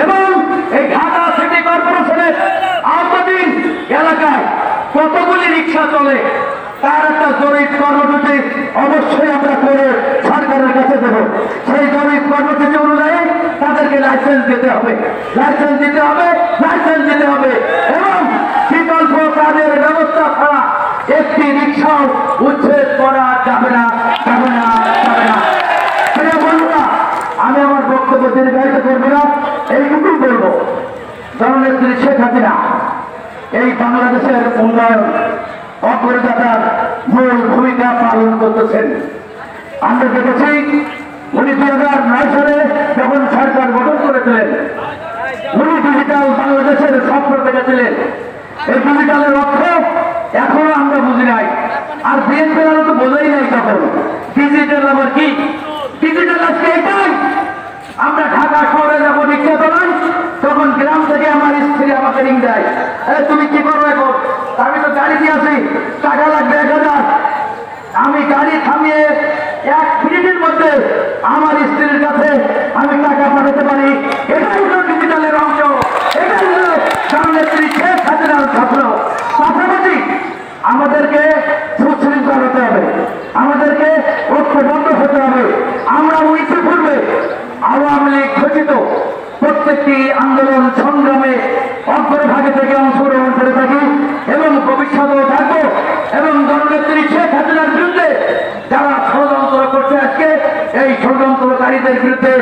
এবং এই ঢাকা সিটি কর্পোরেশনের আওতাধীন এলাকায় কতগুলি রিক্সা চলে তার একটা জরিপ কর্মসূচি অবশ্যই আমরা করে সরকারের কাছে দেব। সেই জরিপ কর্মসূচি অনুযায়ী তাদেরকে লাইসেন্স দিতে হবে, এবং বিকল্প কাজের ব্যবস্থা ছাড়া একটি রিক্সাও উচ্ছেদ করা যাবে না। বন্ধুরা, আমি আমার বক্তব্য দীর্ঘায়িত করবো না, এইটুকুই বলবো, জননেত্রী শেখ হাসিনা এই বাংলাদেশের উন্নয়ন অগ্রযাত্রার মূল ভূমিকা পালন করতেছেন। আমরা দেখেছি উনি 2009 সালে যখন সরকার গঠন করেছিলেন, উনি ডিজিটাল বাংলাদেশের স্বপ্ন দেখেছিলেন। এই ডিজিটালের অর্থ এখনো আমরা বুঝি নাই, আর বিএনপি তো বোঝাই নাই তখন ডিজিটাল আবার কি। ডিজিটাল আজকে এটাই, আমরা ঢাকা শহরে যাবো রিক্সা চালাই, তখন গ্রাম থেকে আমার স্ত্রী আমাকে রিং দেয়, তুমি কি করো এখন? আমি তো গাড়ি দিয়ে আছি, টাকা লাগবে 1000। আমি গাড়ি থামিয়ে 1 মিনিটের মধ্যে আমার স্ত্রীর কাছে আমি টাকা পাঠাতে পারি। এটাই হলো ডিজিটালের অংশ, এটাই হলো জননেত্রী শেখ হাসিনার স্বপ্ন। পাশাপাশি আমাদেরকে সুশৃঙ্খল হতে হবে, আমাদেরকে ঐক্যবদ্ধ হতে হবে। আমরা ইতিপূর্বে আওয়ামী লীগ ঘোষিত প্রত্যেকটি আন্দোলন সংগ্রামে অগ্রভাগে থেকে অংশগ্রহণ করে থাকি এবং ভবিষ্যতেও থাকবো। এবং জননেত্রী শেখ হাসিনার বিরুদ্ধে যারা ষড়যন্ত্র করছে আজকে, এই ষড়যন্ত্রকারীদের বিরুদ্ধে